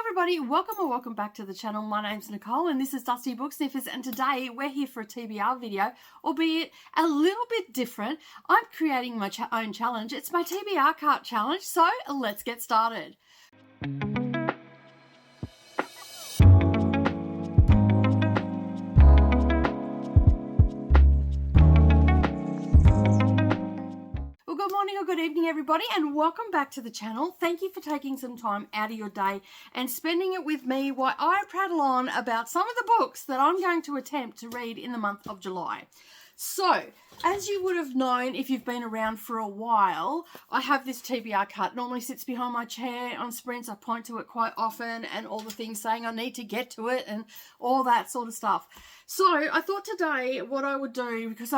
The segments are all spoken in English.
everybody, welcome back to the channel. My name's Nicole and this is Dusty Book Sniffers, and today we're here for a TBR video, albeit a little bit different. I'm creating my own challenge. It's my TBR Cart challenge, so let's get started. Good morning or good evening everybody, and welcome back to the channel. Thank you for taking some time out of your day and spending it with me while I prattle on about some of the books that I'm going to attempt to read in the month of July. So, as you would have known if you've been around for a while, I have this TBR cart. Normally sits behind my chair on sprints. I point to it quite often and all the things saying I need to get to it and all that sort of stuff. So, I thought today what I would do, because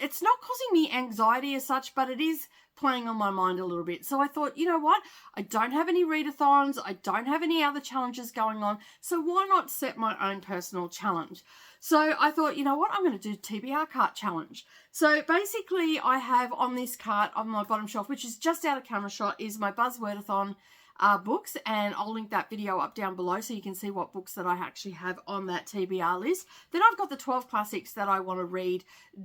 it's not causing me anxiety as such, but it is playing on my mind a little bit. So I thought, you know what? I don't have any readathons. I don't have any other challenges going on. So why not set my own personal challenge? So I thought, you know what? I'm going to do TBR Cart challenge. So basically I have on this cart on my bottom shelf, which is just out of camera shot, is my Buzzwordathon books, and I'll link that video up down below so you can see what books that I actually have on that TBR list. Then I've got the 12 classics that I want to read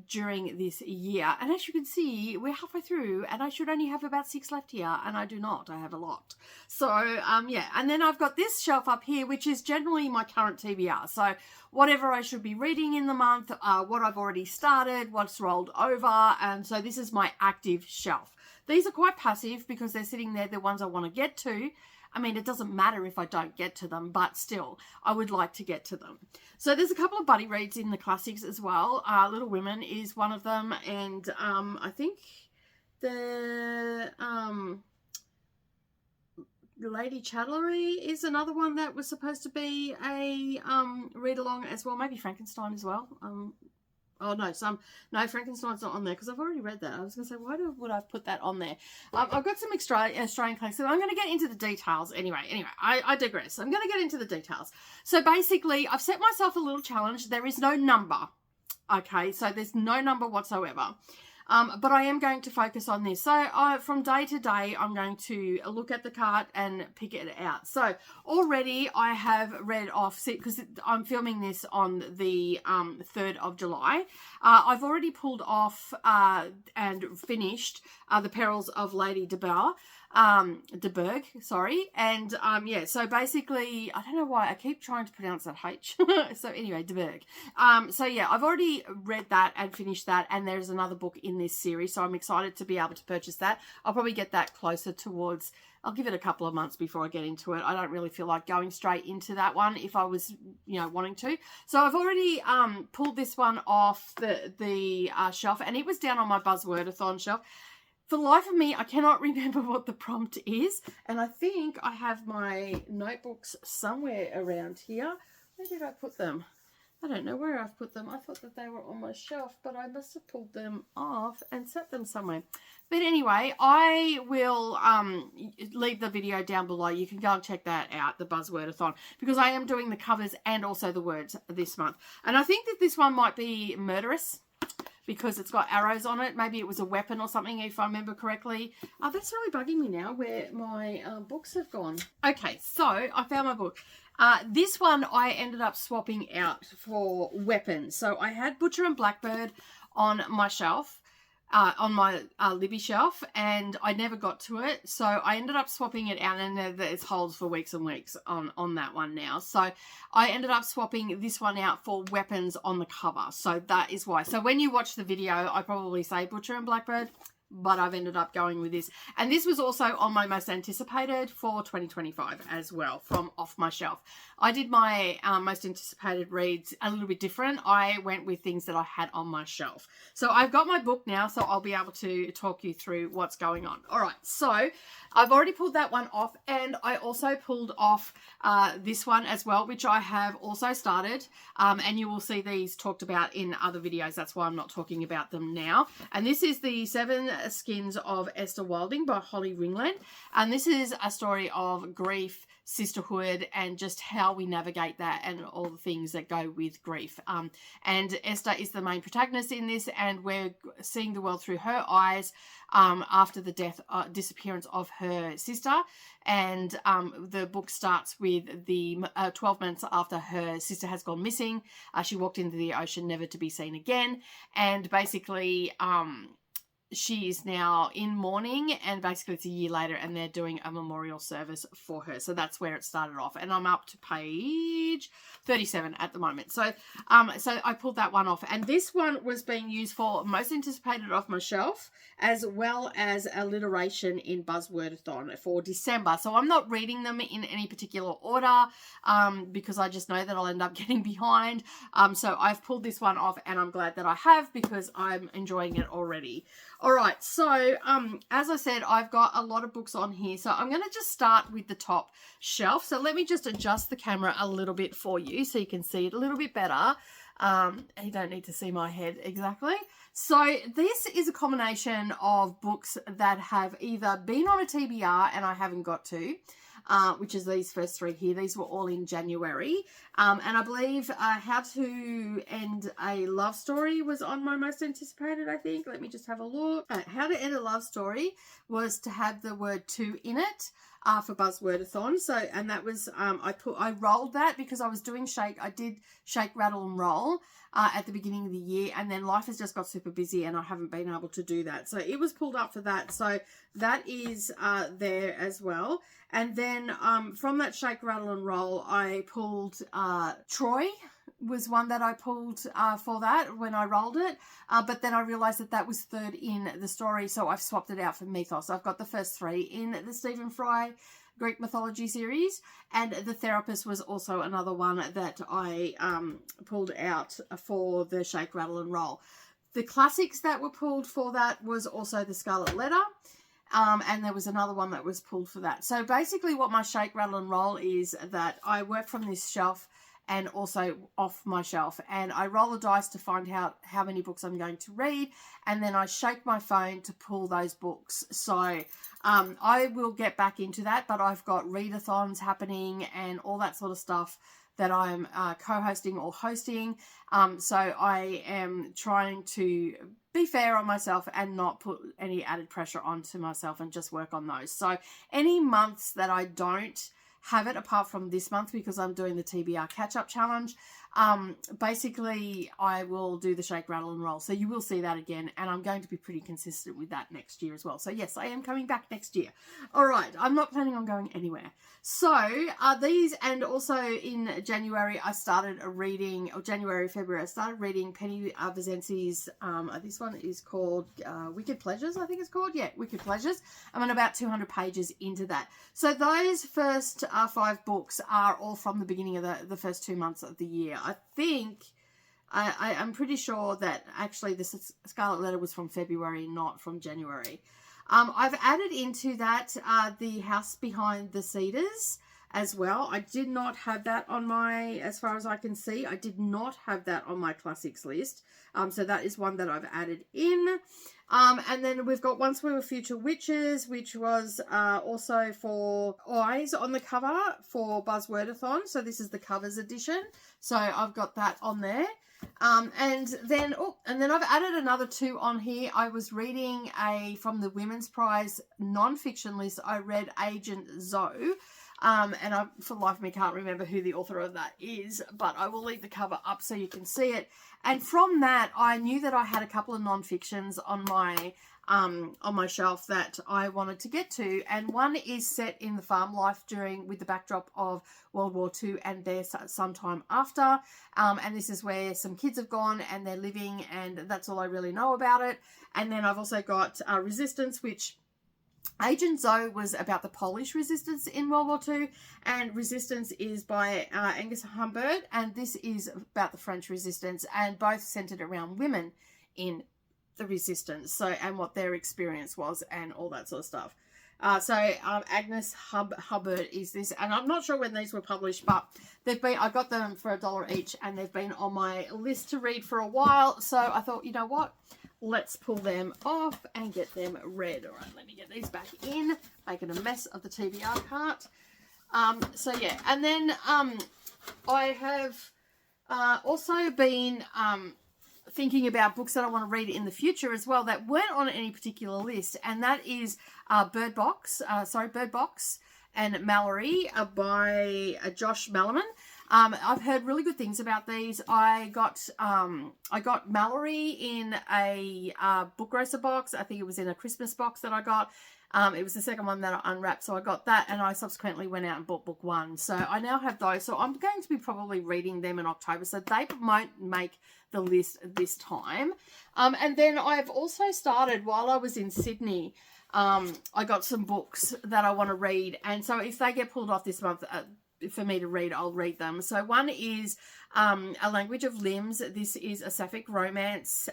during this year, and as you can see, we're halfway through and I should only have about 6 left here, and I do not. I have a lot. So yeah, and then I've got this shelf up here, which is generally my current TBR. So whatever I should be reading in the month, what I've already started, what's rolled over, and so this is my active shelf. These are quite passive because they're sitting there, the ones I want to get to. I mean, it doesn't matter if I don't get to them, but still, I would like to get to them. So there's a couple of buddy reads in the classics as well. Little Women is one of them, and I think the Lady Chatterley is another one that was supposed to be a read-along as well. Maybe Frankenstein as well. Oh, no, Frankenstein's not on there because I've already read that. I was going to say, why would I put that on there? I've got some Australian classics, so I'm going to get into the details anyway. I digress. I'm going to get into the details. So basically, I've set myself a little challenge. There is no number, okay? So there's no number whatsoever. But I am going to focus on this. So from day to day, I'm going to look at the cart and pick it out. So already I have read off, because I'm filming this on the 3rd of July. I've already pulled off and finished The Perils of Lady DeBerg, sorry. And yeah, so basically, I don't know why I keep trying to pronounce that H. So anyway, DeBerg. So yeah, I've already read that and finished that, and there's another book in this series, so I'm excited to be able to purchase that. I'll probably get that closer towards, I'll give it a couple of months before I get into it. I don't really feel like going straight into that one if I was, you know, wanting to. So I've already pulled this one off the shelf, and it was down on my Buzzwordathon shelf. For the life of me, I cannot remember what the prompt is, and I think I have my notebooks somewhere around here. Where did I put them? I don't know where I've put them. I thought that they were on my shelf, but I must have pulled them off and set them somewhere. But anyway, I will leave the video down below. You can go and check that out, the Buzzwordathon, because I am doing the covers and also the words this month. And I think that this one might be murderous, because it's got arrows on it. Maybe it was a weapon or something, if I remember correctly. That's really bugging me now where my books have gone. Okay, so I found my book. This one I ended up swapping out for weapons. So I had Butcher and Blackbird on my shelf, on my Libby shelf, and I never got to it. So I ended up swapping it out, and there's holes for weeks and weeks on that one now. So I ended up swapping this one out for weapons on the cover. So that is why. So when you watch the video, I probably say Butcher and Blackbird, but I've ended up going with this. And this was also on my most anticipated for 2025 as well, from off my shelf. I did my most anticipated reads a little bit different. I went with things that I had on my shelf. So I've got my book now, so I'll be able to talk you through what's going on. All right, so I've already pulled that one off, and I also pulled off this one as well, which I have also started, and you will see these talked about in other videos. That's why I'm not talking about them now. And this is the 7 Skins of Esther Wilding by Holly Ringland. And this is a story of grief, sisterhood, and just how we navigate that and all the things that go with grief. And Esther is the main protagonist in this, and we're seeing the world through her eyes after the disappearance of her sister. And the book starts with the 12 months after her sister has gone missing. She walked into the ocean, never to be seen again. And basically, she is now in mourning, and basically it's a year later and they're doing a memorial service for her. So that's where it started off, and I'm up to page 37 at the moment. So so I pulled that one off, and this one was being used for most anticipated off my shelf, as well as alliteration in Buzzwordathon for December. So I'm not reading them in any particular order because I just know that I'll end up getting behind. So I've pulled this one off, and I'm glad that I have, because I'm enjoying it already. All right, so as I said, I've got a lot of books on here, so I'm going to just start with the top shelf. So let me just adjust the camera a little bit for you so you can see it a little bit better. You don't need to see my head exactly. So this is a combination of books that have either been on a TBR and I haven't got to, which is these first three here. These were all in January. And I believe How to End a Love Story was on my most anticipated, I think. Let me just have a look. How to End a Love Story was to have the word to in it for Buzzwordathon. So, and that was, I rolled that because I was doing I did shake, rattle and roll at the beginning of the year, and then life has just got super busy and I haven't been able to do that. So it was pulled up for that. So that is there as well. And then from that shake, rattle and roll, I pulled Troy was one that I pulled for that when I rolled it. But then I realized that that was third in the story. So I've swapped it out for Mythos. I've got the first three in the Stephen Fry Greek mythology series, and The Therapist was also another one that I pulled out for the shake, rattle and roll. The classics that were pulled for that was also The Scarlet Letter, and there was another one that was pulled for that. So basically what my shake, rattle and roll is that I work from this shelf and also off my shelf, and I roll the dice to find out how many books I'm going to read, and then I shake my phone to pull those books. So I will get back into that, but I've got readathons happening and all that sort of stuff that I'm co-hosting or hosting. So I am trying to be fair on myself and not put any added pressure onto myself and just work on those. So any months that I don't have it, apart from this month because I'm doing the TBR catch-up challenge, basically I will do the shake, rattle and roll. So you will see that again, and I'm going to be pretty consistent with that next year as well. So yes, I am coming back next year. All right, I'm not planning on going anywhere. So these, and also in January I started reading, or January, February, I started reading Penny Vizenzi's, this one is called Wicked Pleasures, I think it's called. Yeah, Wicked Pleasures. I'm on about 200 pages into that. So those first 5 books are all from the beginning of the first 2 months of the year. I think, I'm pretty sure that actually the Scarlet Letter was from February, not from January. I've added into that The House Behind the Cedars as well. I did not have that on my, as far as I can see, I did not have that on my classics list. So that is one that I've added in. And then we've got Once We Were Future Witches, which was also for eyes on the cover for Buzzwordathon. So this is the covers edition. So I've got that on there. And then I've added another 2 on here. I was reading from the Women's Prize non-fiction list. I read Agent Zoe. And I, for the life of me, can't remember who the author of that is, but I will leave the cover up so you can see it. And from that, I knew that I had a couple of non-fictions on my shelf that I wanted to get to, and one is set in the farm life with the backdrop of World War II and there sometime after, and this is where some kids have gone and they're living, and that's all I really know about it. And then I've also got Resistance, which Agent Zoe was about the Polish resistance in World War II, and Resistance is by Angus Humbert, and this is about the French resistance, and both centered around women in the resistance, so, and what their experience was and all that sort of stuff. Agnes Hubbard is this, and I'm not sure when these were published, but I got them for $1 each, and they've been on my list to read for a while. So I thought, you know what, let's pull them off and get them read. All right, let me get these back in, making a mess of the TBR cart. So yeah, and then I have also been thinking about books that I want to read in the future as well that weren't on any particular list, and that is Bird Box and Mallory by Josh Malerman. I've heard really good things about these. I got Mallory in a book grocer box. I think it was in a Christmas box that I got. It was the second one that I unwrapped, so I got that, and I subsequently went out and bought book 1. So I now have those. So I'm going to be probably reading them in October, so they won't make the list this time. And then I've also started, while I was in Sydney, I got some books that I want to read, and so if they get pulled off this month for me to read, I'll read them. So one is A Language of Limbs. This is a sapphic romance,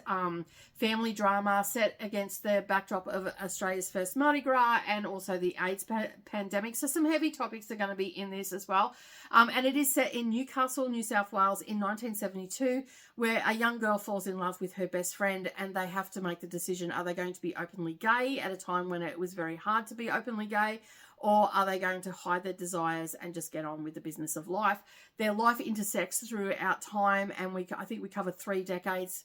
family drama set against the backdrop of Australia's first Mardi Gras and also the AIDS pandemic. So some heavy topics are going to be in this as well. And it is set in Newcastle, New South Wales in 1972, where a young girl falls in love with her best friend, and they have to make the decision, are they going to be openly gay at a time when it was very hard to be openly gay, or are they going to hide their desires and just get on with the business of life? Their life intersects throughout time, and I think we covered 3 decades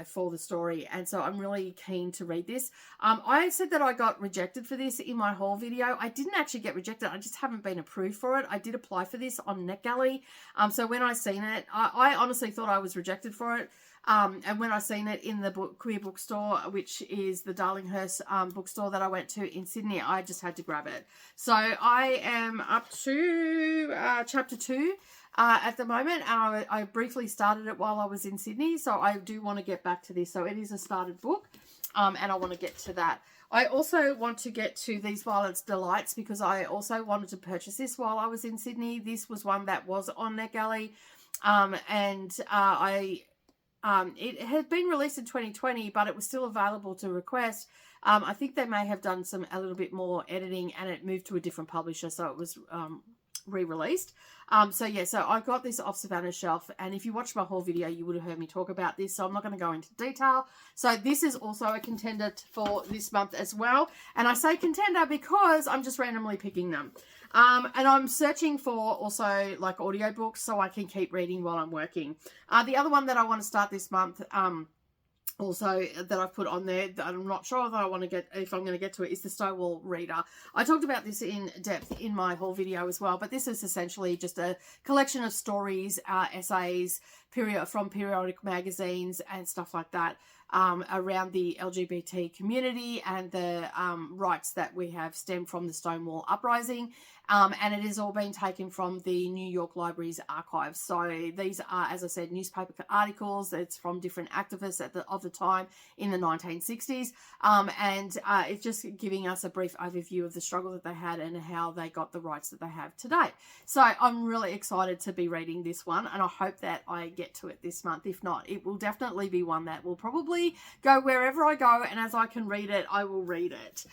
for the story, and so I'm really keen to read this. I said that I got rejected for this in my haul video. I didn't actually get rejected. I just haven't been approved for it. I did apply for this on NetGalley. So when I seen it, I honestly thought I was rejected for it. And when I seen it in the queer bookstore, which is the Darlinghurst bookstore that I went to in Sydney, I just had to grab it. So I am up to chapter 2 at the moment, and I briefly started it while I was in Sydney, so I do want to get back to this. So it is a started book, and I want to get to that. I also want to get to These Violence Delights because I also wanted to purchase this while I was in Sydney. This was one that was on NetGalley, it had been released in 2020, but it was still available to request. I think they may have done a little bit more editing, and it moved to a different publisher, so it was re-released. So I got this off Savannah's shelf, and if you watched my whole video, you would have heard me talk about this, so I'm not going to go into detail. So this is also a contender for this month as well, and I say contender because I'm just randomly picking them. And I'm searching for also like audiobooks so I can keep reading while I'm working. The other one that I want to start this month, also that I've put on there that I'm not sure that if I'm going to get to it, is the Stonewall Reader. I talked about this in depth in my whole video as well, but this is essentially just a collection of stories, essays, from periodic magazines and stuff like that, around the LGBT community and the rights that we have stemmed from the Stonewall uprising. And it has all been taken from the New York Library's archives. So these are, as I said, newspaper articles. It's from different activists of the time in the 1960s. And it's just giving us a brief overview of the struggle that they had and how they got the rights that they have today. So I'm really excited to be reading this one, and I hope that I get to it this month. If not, it will definitely be one that will probably go wherever I go, and as I can read it, I will read it.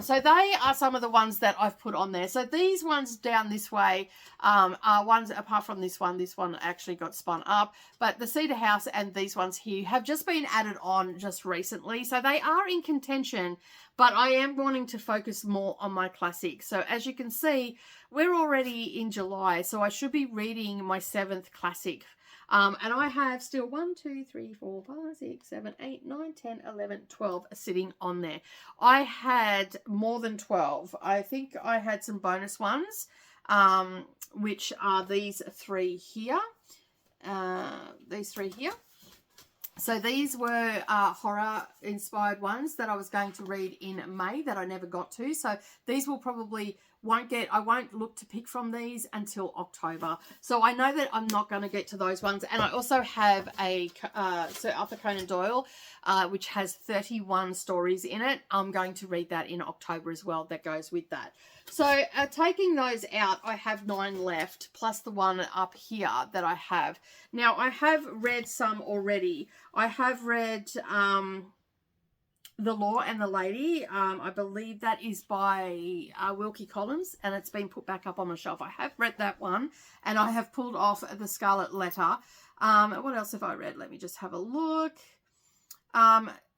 So they are some of the ones that I've put on there. So these ones down this way are ones, apart from this one actually got spun up, but the Cedar House and these ones here have just been added on just recently, so they are in contention, but I am wanting to focus more on my classics. So as you can see, we're already in July, so I should be reading my 7th classic. And I have still 1, 2, 3, 4, 5, 6, 7, 8, 9, 10, 11, 12 sitting on there. I had more than 12. I think I had some bonus ones, which are these 3 here. So these were horror-inspired ones that I was going to read in May that I never got to. So these will probably I won't look to pick from these until October. So I know that I'm not going to get to those ones. And I also have a Sir Arthur Conan Doyle, which has 31 stories in it. I'm going to read that in October as well. That goes with that. So taking those out, I have 9 left, plus the one up here that I have. Now, I have read some already. I have read The Law and the Lady. I believe that is by Wilkie Collins, and it's been put back up on my shelf. I have read that one, and I have pulled off The Scarlet Letter. What else have I read? Let me just have a look.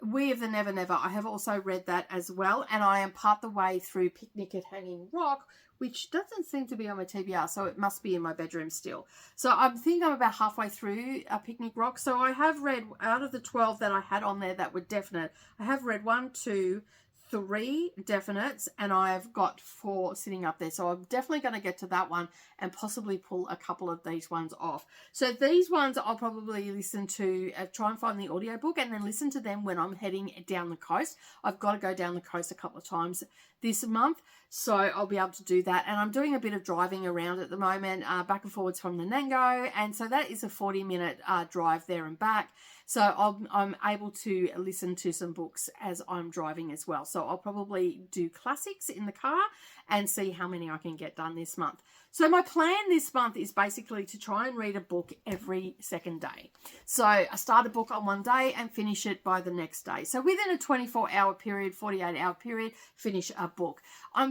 We of the Never Never, I have also read that as well, and I am part the way through Picnic at Hanging Rock, which doesn't seem to be on my TBR, so it must be in my bedroom still. So I think I'm about halfway through Picnic Rock. So I have read, out of the 12 that I had on there that were definite, I have read 1, 2, 3 definites, and I've got 4 sitting up there. So I'm definitely going to get to that one and possibly pull a couple of these ones off. So these ones I'll probably listen to, try and find the audiobook and then listen to them when I'm heading down the coast. I've got to go down the coast a couple of times this month, so I'll be able to do that. And I'm doing a bit of driving around at the moment, back and forwards from the Nango, and so that is a 40-minute drive there and back. So I'm able to listen to some books as I'm driving as well. So I'll probably do classics in the car and see how many I can get done this month. So my plan this month is basically to try and read a book every second day. So I start a book on one day and finish it by the next day. So within a 24-hour period, 48-hour period, finish a book.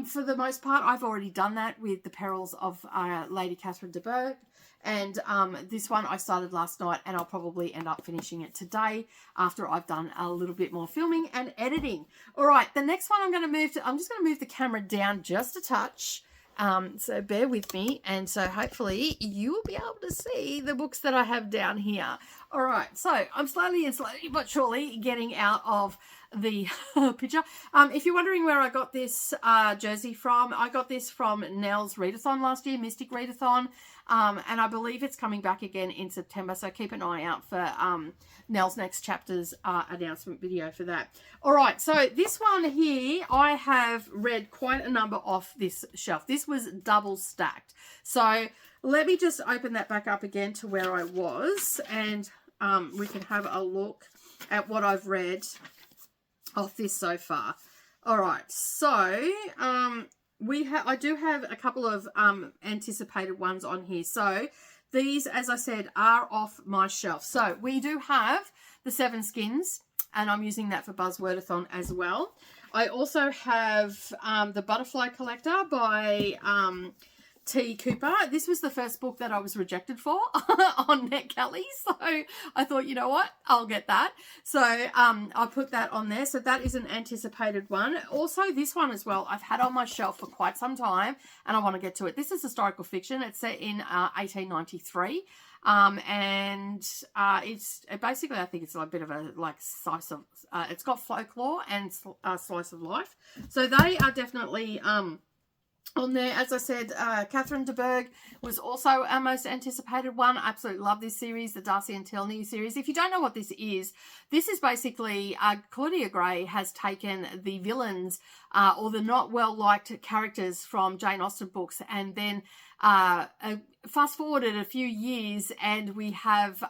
For the most part, I've already done that with The Perils of Lady Catherine de Bourgh. And this one I started last night, and I'll probably end up finishing it today after I've done a little bit more filming and editing. All right, the next one I'm just going to move the camera down just a touch. So bear with me, and so hopefully you will be able to see the books that I have down here. All right, so I'm slowly but surely getting out of the picture. If you're wondering where I got this jersey from, I got this from Nell's Readathon last year, Mystic Readathon, and I believe it's coming back again in September, so keep an eye out for Nell's next chapter's announcement video for that. All right, so this one here, I have read quite a number off this shelf. This was double stacked. So let me just open that back up again to where I was, and we can have a look at what I've read off this so far. All right, so I do have a couple of anticipated ones on here. So these, as I said, are off my shelf. So we do have the 7 Skins, and I'm using that for Buzzwordathon as well. I also have the Butterfly Collector by T. Cooper. This was the first book that I was rejected for on NetGalley, so I thought, you know what, I'll get that. So I put that on there. So that is an anticipated one. Also, this one as well, I've had on my shelf for quite some time, and I want to get to it. This is historical fiction. It's set in 1893. And it's basically, I think it's a bit of a slice of, it's got folklore and slice of life. So they are definitely on there. As I said, Catherine de Bourgh was also our most anticipated one. I absolutely love this series, the Darcy and Tilney series. If you don't know what this is basically Claudia Gray has taken the villains or the not well-liked characters from Jane Austen books, and then fast forwarded a few years, and we have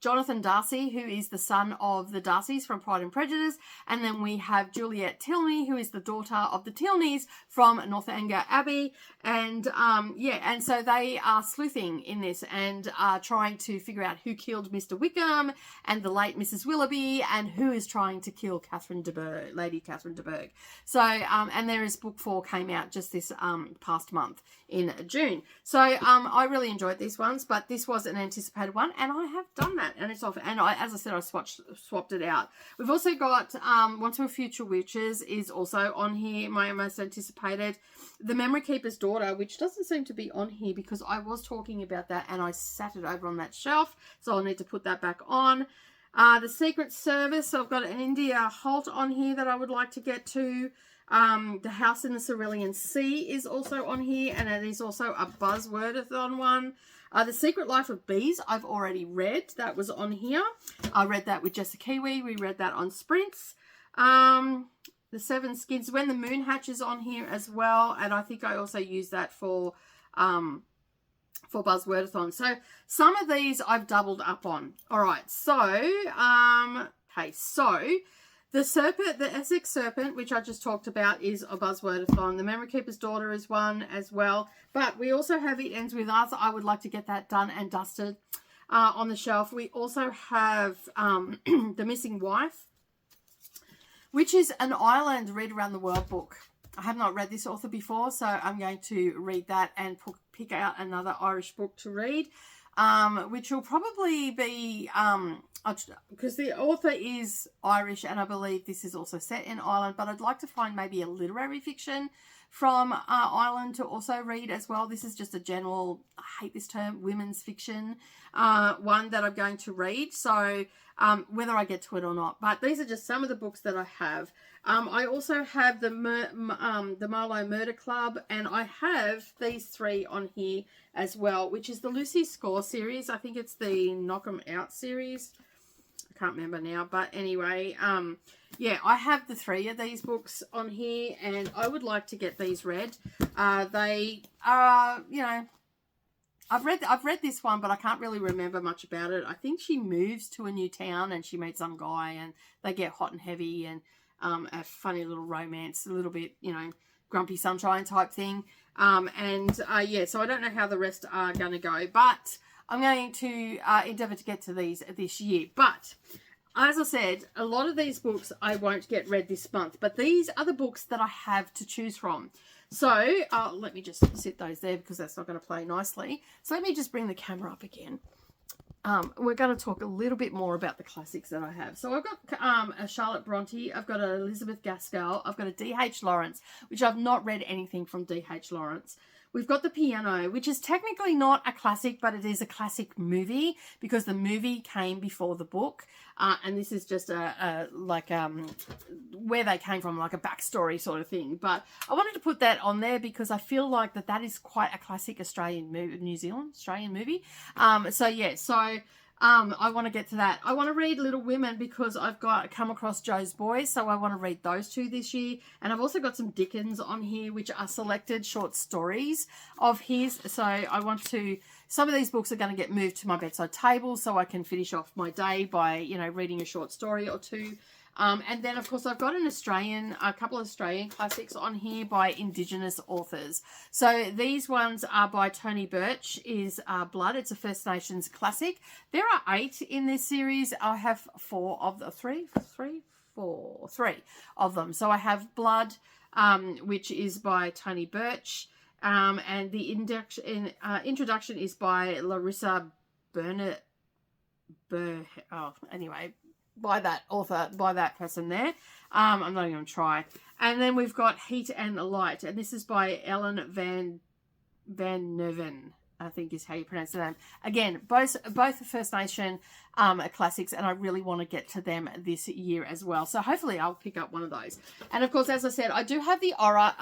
Jonathan Darcy, who is the son of the Darcys from Pride and Prejudice, and then we have Juliet Tilney, who is the daughter of the Tilneys from Northanger Abbey, and and so they are sleuthing in this and trying to figure out who killed Mr. Wickham and the late Mrs. Willoughby, and who is trying to kill Catherine de Bourgh, Lady Catherine de Bourgh. So, and there is book 4 came out just this past month in June. So I really enjoyed these ones, but this was an anticipated one, and I have done that. And it's off, and as I said, I swapped it out. We've also got Once Were Future Witches is also on here, my most anticipated. The Memory Keeper's Daughter, which doesn't seem to be on here because I was talking about that and I sat it over on that shelf, so I'll need to put that back on. The Secret Service, I've got an India Holt on here that I would like to get to. The House in the Cerulean Sea is also on here, and it is also a Buzzwordathon one. The Secret Life of Bees, I've already read. That was on here. I read that with Jessica Kiwi. We read that on Sprints. The 7 Skins, When the Moon Hatches on here as well. And I think I also used that for Buzzwordathon. So some of these I've doubled up on. All right. So, okay. So the Serpent, the Essex Serpent, which I just talked about, is a Buzzwordathon. The Memory Keeper's Daughter is one as well. But we also have It Ends With Us. I would like to get that done and dusted on the shelf. We also have The Missing Wife, which is an Ireland Read Around the World book. I have not read this author before, so I'm going to read that and pick out another Irish book to read. which will probably be, because the author is Irish, and I believe this is also set in Ireland, but I'd like to find maybe a literary fiction from Ireland to also read as well. This is just a general, I hate this term, women's fiction one that I'm going to read. So whether I get to it or not. But these are just some of the books that I have. I also have the Marlowe Murder Club, and I have these 3 on here as well, which is the Lucy Score series. I think it's the Knock 'em Out series. I can't remember now, but anyway, yeah, I have the 3 of these books on here, and I would like to get these read. They are, you know, I've read this one, but I can't really remember much about it. I think she moves to a new town and she meets some guy, and they get hot and heavy, and a funny little romance, a little bit, you know, Grumpy Sunshine type thing. Yeah, so I don't know how the rest are going to go, but I'm going to endeavour to get to these this year. But as I said, a lot of these books I won't get read this month, but these are the books that I have to choose from. So let me just sit those there because that's not going to play nicely. So let me just bring the camera up again. We're going to talk a little bit more about the classics that I have. So I've got a Charlotte Bronte, I've got a Elizabeth Gaskell, I've got a D.H. Lawrence, which I've not read anything from D.H. Lawrence. We've got The Piano, which is technically not a classic, but it is a classic movie because the movie came before the book. And this is just where they came from, like a backstory sort of thing. But I wanted to put that on there because I feel like that is quite a classic Australian movie, Australian movie. I want to get to that. I want to read Little Women because I've come across Jo's Boys, so I want to read those 2 this year. And I've also got some Dickens on here, which are selected short stories of his. So I want to, some of these books are going to get moved to my bedside table so I can finish off my day by, you know, reading a short story or 2. And then, of course, I've got a couple of Australian classics on here by Indigenous authors. So these ones are by Tony Birch, is Blood. It's a First Nations classic. There are 8 in this series. I have 4 of the 3 of them. So I have Blood, which is by Tony Birch. And the introduction is by Larissa Burnett. Anyway, by that author, by that person there. I'm not even going to try. And then we've got Heat and Light, and this is by Ellen Van Neuven, I think is how you pronounce the name. Again, both First Nation classics, and I really want to get to them this year as well. So hopefully I'll pick up one of those. And of course, as I said, I do have the horror,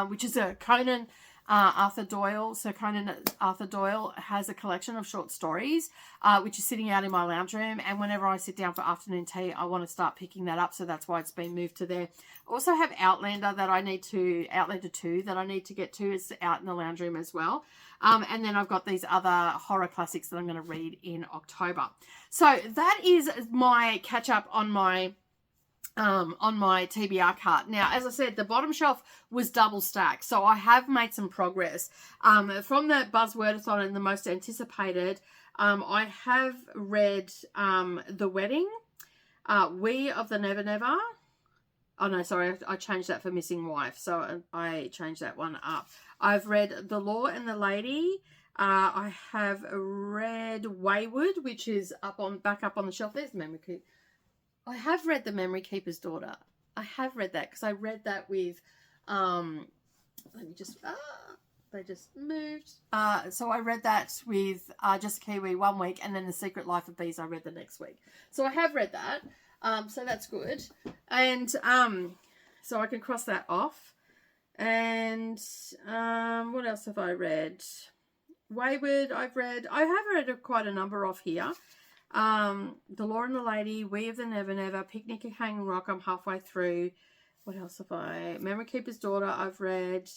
which is a Conan Arthur Doyle. So Conan Arthur Doyle has a collection of short stories, which is sitting out in my lounge room. And whenever I sit down for afternoon tea, I want to start picking that up. So that's why it's been moved to there. I also have Outlander 2 that I need to get to. It's out in the lounge room as well. And then I've got these other horror classics that I'm going to read in October. So that is my catch up on my TBR cart. Now, as I said, the bottom shelf was double stacked, so I have made some progress. From the Buzzwordathon and the most anticipated, I have read The Wedding, We of the Never Never. Oh no, sorry, I changed that for Missing Wife, so I changed that one up. I've read The Law and the Lady. I have read Wayward, which is back up on the shelf. There's Memory Keeper. I have read The Memory Keeper's Daughter. I have read that because I read that with, they just moved. So I read that with Just Kiwi 1 week, and then The Secret Life of Bees I read the next week. So I have read that. So that's good. And so I can cross that off. And what else have I read? Wayward I have read quite a number off here. The Law and the Lady, We of the Never Never, Picnic at Hanging Rock, I'm halfway through. What else have I? Memory Keeper's Daughter, I've read.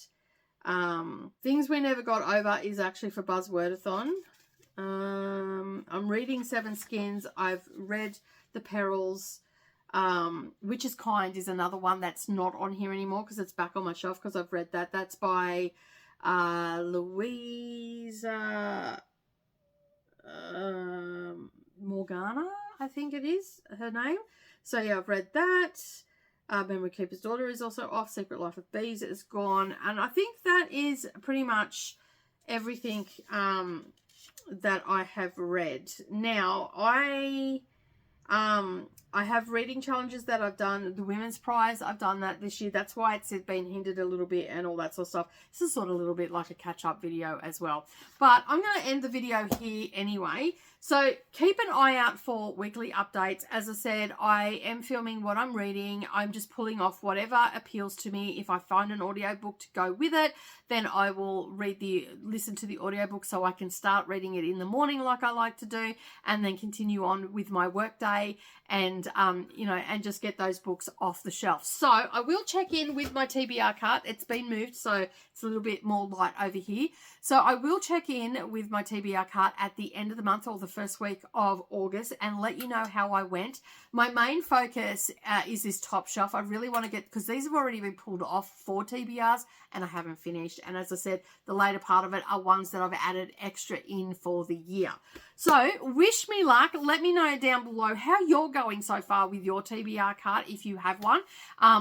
Things We Never Got Over is actually for Buzzwordathon. I'm reading Seven Skins. I've read The Perils. Which is Kind is another one that's not on here anymore because it's back on my shelf because I've read that. That's by Louisa Morgana, I think it is her name. So yeah, I've read that. Memory Keeper's Daughter is also off. Secret Life of Bees is gone. And I think that is pretty much everything that I have read. Now, I have reading challenges that I've done. The Women's Prize, I've done that this year. That's why it's been hindered a little bit and all that sort of stuff. This is sort of a little bit like a catch-up video as well. But I'm going to end the video here anyway. So keep an eye out for weekly updates. As I said, I am filming what I'm reading. I'm just pulling off whatever appeals to me. If I find an audiobook to go with it, then I will listen to the audiobook so I can start reading it in the morning like I like to do, and then continue on with my work day and, you know, and just get those books off the shelf. So I will check in with my TBR cart. It's been moved, so it's a little bit more light over here. So I will check in with my TBR cart at the end of the month or the first week of August and let you know how I went. My main focus is this top shelf. I really want to get, because these have already been pulled off for TBRs and I haven't finished. And as I said, the later part of it are ones that I've added extra in for the year. So wish me luck. Let me know down below how you're going so far with your TBR cart, if you have one,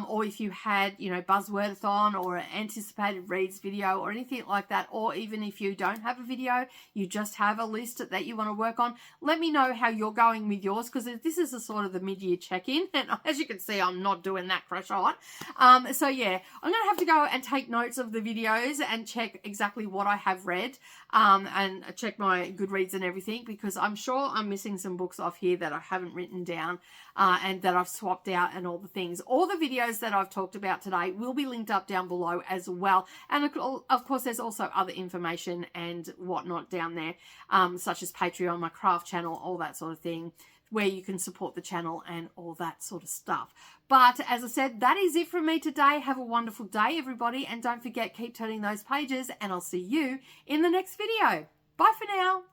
or if you had, you know, Buzzwordathon or an anticipated reads video or anything like that, or even if you don't have a video, you just have a list that you want to work on. Let me know how you're going with yours, because this is a sort of the mid-year check-in, and as you can see, I'm not doing that crash on. So yeah, I'm going to have to go and take notes of the videos and check exactly what I have read, and check my Goodreads and everything, because I'm sure I'm missing some books off here that I haven't written down, and that I've swapped out and all the things. All the videos that I've talked about today will be linked up down below as well. And of course, there's also other information and whatnot down there, such as Patreon, my craft channel, all that sort of thing, where you can support the channel and all that sort of stuff. But as I said, that is it from me today. Have a wonderful day, everybody. And don't forget, keep turning those pages, and I'll see you in the next video. Bye for now.